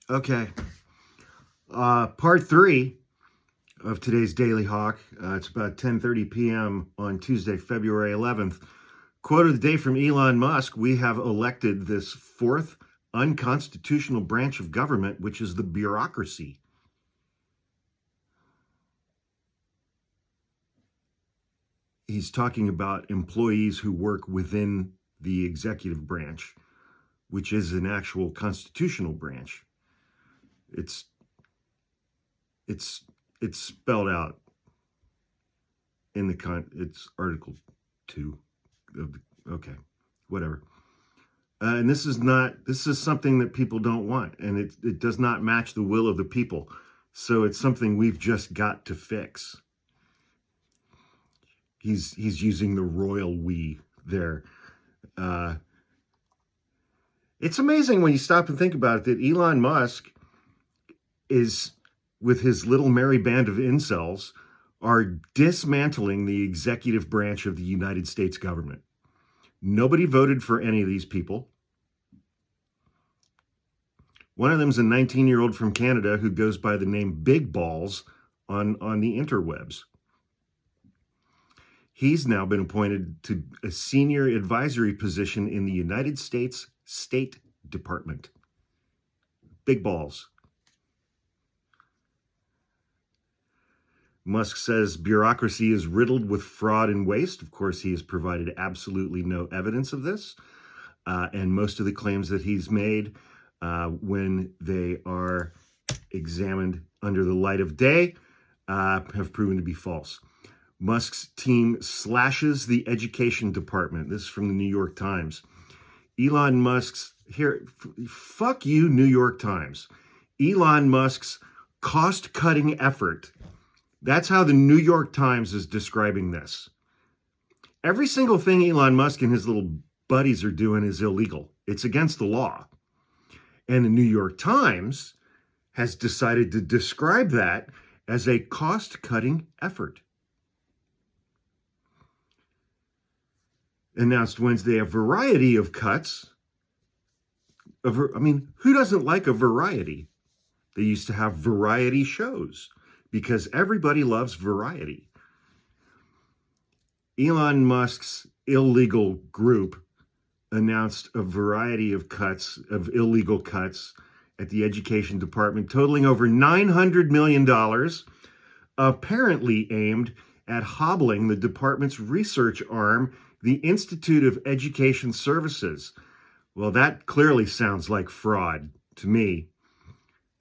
Okay. Part 3 of today's Daily Hawk. It's about 10:30 p.m. on Tuesday, February 11th. Quote of the day from Elon Musk: "We have elected this fourth unconstitutional branch of government, which is the bureaucracy." He's talking about employees who work within the executive branch, which is an actual constitutional branch. It's spelled out in it's Article 2 of okay, whatever. And this is something that people don't want, and it does not match the will of the people. So it's something we've just got to fix. He's using the royal we there. It's amazing when you stop and think about it that Elon Musk is, with his little merry band of incels, are dismantling the executive branch of the United States government. Nobody voted for any of these people. One of them's a 19-year-old from Canada who goes by the name Big Balls on the interwebs. He's now been appointed to a senior advisory position in the United States State Department. Big balls. Musk says bureaucracy is riddled with fraud and waste. Of course, he has provided absolutely no evidence of this. And most of the claims that he's made, when they are examined under the light of day, have proven to be false. Musk's team slashes the education department. This is from the New York Times. Elon Musk's, fuck you, New York Times. Elon Musk's cost-cutting effort. That's how the New York Times is describing this. Every single thing Elon Musk and his little buddies are doing is illegal. It's against the law. And the New York Times has decided to describe that as a cost-cutting effort. Announced Wednesday a variety of cuts. Who doesn't like a variety? They used to have variety shows because everybody loves variety. Elon Musk's illegal group announced a variety of illegal cuts at the education department, totaling over $900 million, apparently aimed at hobbling the department's research arm, the Institute of Education Services. Well, that clearly sounds like fraud to me.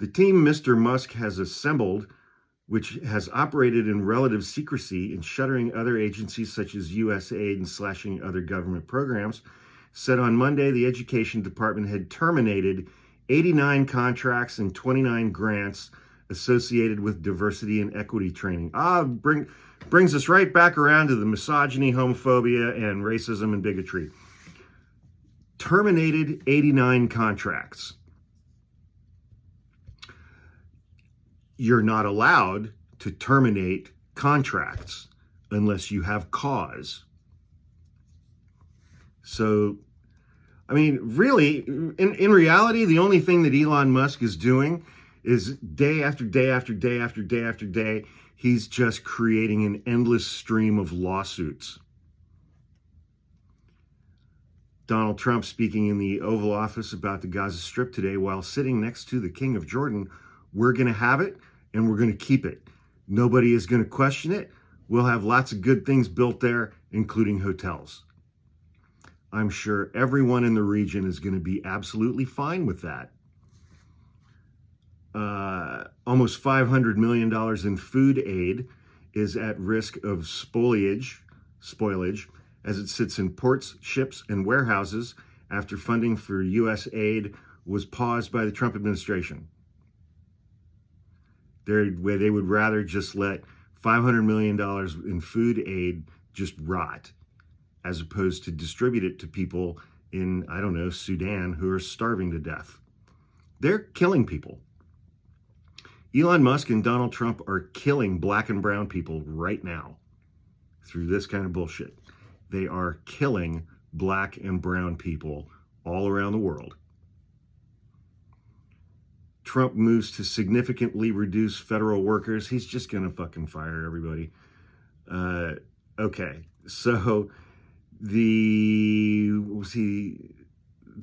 The team Mr. Musk has assembled, which has operated in relative secrecy in shuttering other agencies such as USAID and slashing other government programs, said on Monday the Education Department had terminated 89 contracts and 29 grants associated with diversity and equity training. Brings us right back around to the misogyny, homophobia, and racism and bigotry. Terminated 89 contracts. You're not allowed to terminate contracts unless you have cause. So, really, in reality, the only thing that Elon Musk is doing is day after day after day after day after day, he's just creating an endless stream of lawsuits. Donald Trump speaking in the Oval Office about the Gaza Strip today while sitting next to the King of Jordan. We're going to have it and we're going to keep it. Nobody is going to question it. We'll have lots of good things built there, including hotels. I'm sure everyone in the region is going to be absolutely fine with that. Almost $500 million in food aid is at risk of spoilage as it sits in ports, ships, and warehouses after funding for U.S. aid was paused by the Trump administration. They would rather just let $500 million in food aid just rot, as opposed to distribute it to people in, Sudan who are starving to death. They're killing people. Elon Musk and Donald Trump are killing black and brown people right now through this kind of bullshit. They are killing black and brown people all around the world. Trump moves to significantly reduce federal workers. He's just going to fucking fire everybody. Okay, so the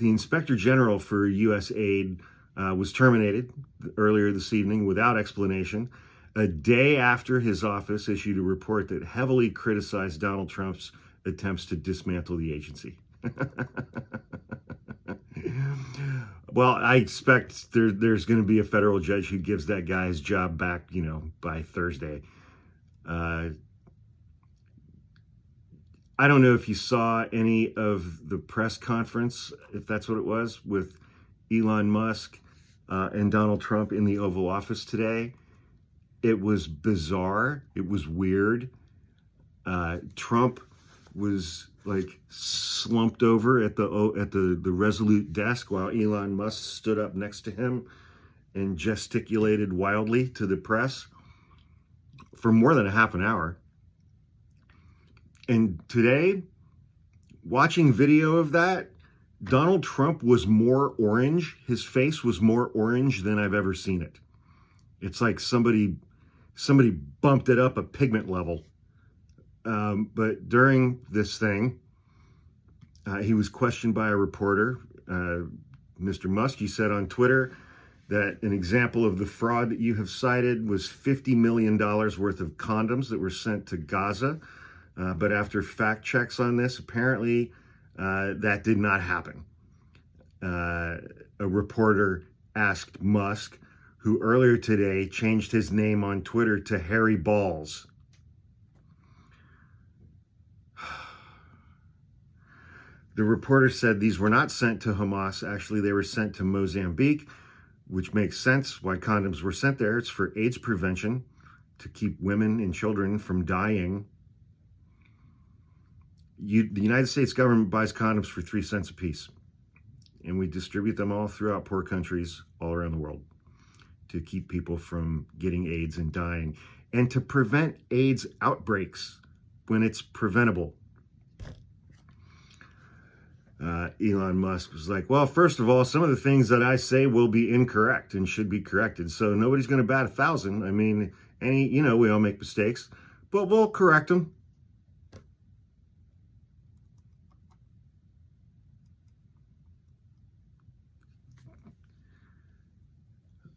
Inspector General for U.S. aid was terminated earlier this evening without explanation, a day after his office issued a report that heavily criticized Donald Trump's attempts to dismantle the agency. Well, I expect there's going to be a federal judge who gives that guy his job back, by Thursday. I don't know if you saw any of the press conference, if that's what it was, with Elon Musk and Donald Trump in the Oval Office today. It was bizarre. It was weird. Trump was like slumped over at the Resolute desk while Elon Musk stood up next to him and gesticulated wildly to the press for more than a half an hour. And today, watching video of that, Donald Trump was more orange. His face was more orange than I've ever seen it. It's like somebody bumped it up a pigment level. But during this thing, he was questioned by a reporter. Mr. Musk, he said on Twitter that an example of the fraud that you have cited was $50 million worth of condoms that were sent to Gaza. But after fact checks on this, apparently that did not happen. A reporter asked Musk, who earlier today changed his name on Twitter to Harry Balls. The reporter said these were not sent to Hamas. Actually, they were sent to Mozambique, which makes sense why condoms were sent there. It's for AIDS prevention, to keep women and children from dying. The United States government buys condoms for 3 cents a piece, and we distribute them all throughout poor countries all around the world to keep people from getting AIDS and dying, and to prevent AIDS outbreaks when it's preventable. Elon Musk was like, well, first of all, some of the things that I say will be incorrect and should be corrected. So nobody's going to bat 1,000. I mean, we all make mistakes, but we'll correct them.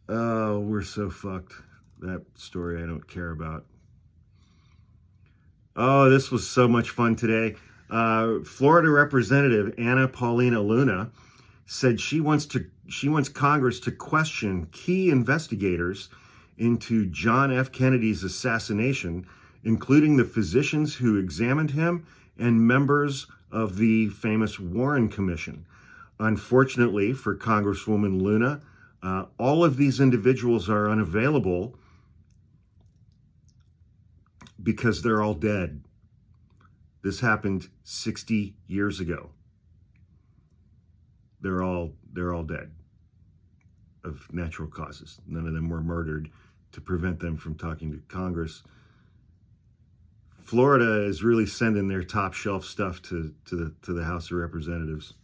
Oh, we're so fucked. That story I don't care about. Oh, this was so much fun today. Florida Representative Anna Paulina Luna said she wants Congress to question key investigators into John F. Kennedy's assassination, including the physicians who examined him and members of the famous Warren Commission. Unfortunately for Congresswoman Luna, all of these individuals are unavailable because they're all dead. This happened 60 years ago. They're all dead of natural causes. None of them were murdered to prevent them from talking to Congress. Florida is really sending their top shelf stuff to the House of Representatives.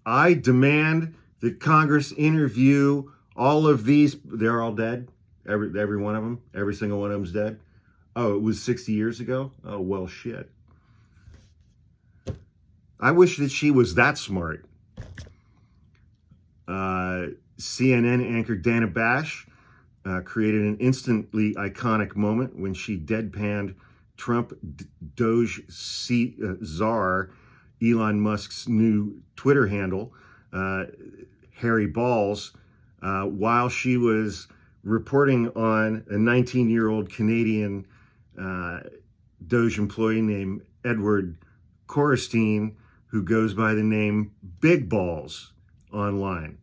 I demand that Congress interview all of these. They're all dead. Every one of them. Every single one of them's dead. Oh, it was 60 years ago? Oh, well, shit. I wish that she was that smart. CNN anchor Dana Bash created an instantly iconic moment when she deadpanned Trump Doge czar Elon Musk's new Twitter handle, Harry Balls, while she was reporting on a 19-year-old Canadian Doge employee named Edward Corstein, who goes by the name Big Balls online.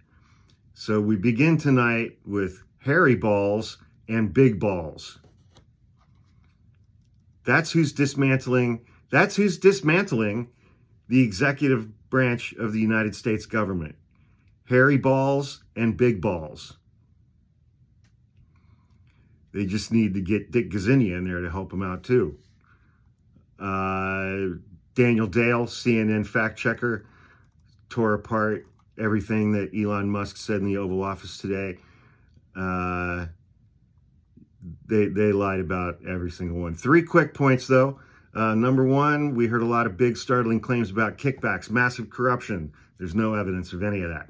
So we begin tonight with Harry Balls and Big Balls. That's who's dismantling the executive branch of the United States government. Harry Balls and Big Balls. They just need to get Dick Gazzini in there to help them out too. Daniel Dale, CNN fact checker, tore apart everything that Elon Musk said in the Oval Office today. They lied about every single one. 3 quick points, though. Number one, we heard a lot of big, startling claims about kickbacks, massive corruption. There's no evidence of any of that.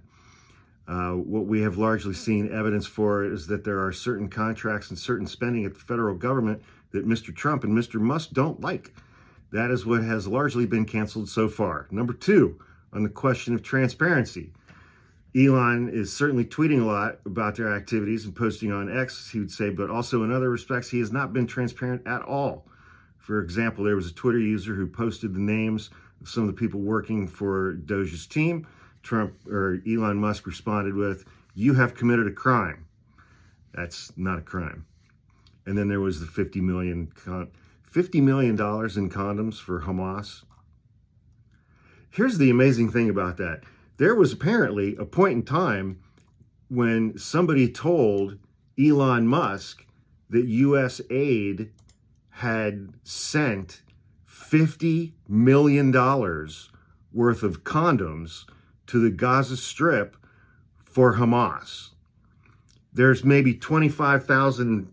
What we have largely seen evidence for is that there are certain contracts and certain spending at the federal government that Mr. Trump and Mr. Musk don't like. That is what has largely been canceled so far. Number two, on the question of transparency, Elon is certainly tweeting a lot about their activities and posting on X, he would say, but also in other respects, he has not been transparent at all. For example, there was a Twitter user who posted the names of some of the people working for Doge's team. Elon Musk responded with, "You have committed a crime." That's not a crime. And then there was the $50 million in condoms for Hamas. Here's the amazing thing about that. There was apparently a point in time when somebody told Elon Musk that U.S. aid had sent $50 million worth of condoms to the Gaza Strip for Hamas. There's maybe 25,000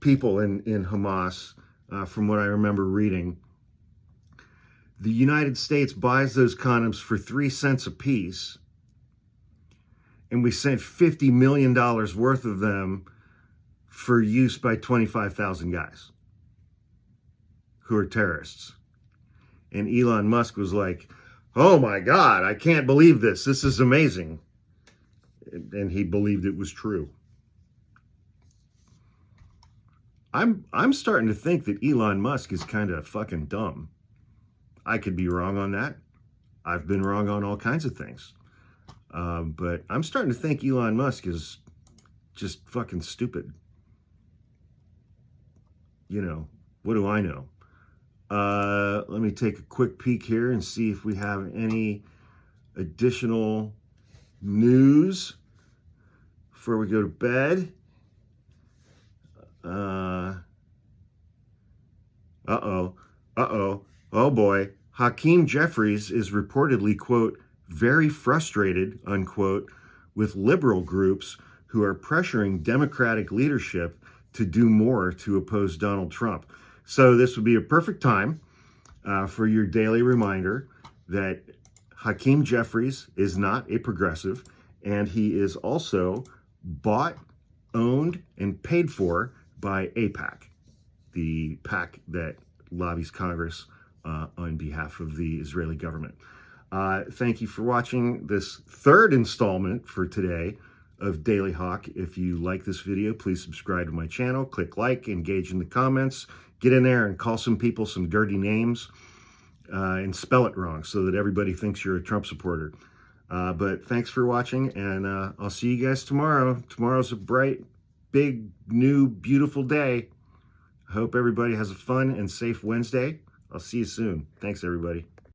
people in Hamas, from what I remember reading. The United States buys those condoms for 3 cents a piece, and we sent $50 million worth of them for use by 25,000 guys who are terrorists. And Elon Musk was like, "Oh my God, I can't believe this. This is amazing." And he believed it was true. I'm starting to think that Elon Musk is kind of fucking dumb. I could be wrong on that. I've been wrong on all kinds of things. But I'm starting to think Elon Musk is just fucking stupid. You know, what do I know? Let me take a quick peek here and see if we have any additional news before we go to bed. Oh boy. Hakeem Jeffries is reportedly, quote, very frustrated, unquote, with liberal groups who are pressuring Democratic leadership to do more to oppose Donald Trump. So this would be a perfect time for your daily reminder that Hakeem Jeffries is not a progressive, and he is also bought, owned, and paid for by AIPAC, the PAC that lobbies Congress on behalf of the Israeli government. Thank you for watching this third installment for today of Daily Hawk. If you like this video, please subscribe to my channel, click like, engage in the comments, get in there and call some people some dirty names and spell it wrong so that everybody thinks you're a Trump supporter. But thanks for watching, and I'll see you guys tomorrow. Tomorrow's a bright, big, new, beautiful day. I hope everybody has a fun and safe Wednesday. I'll see you soon. Thanks, everybody.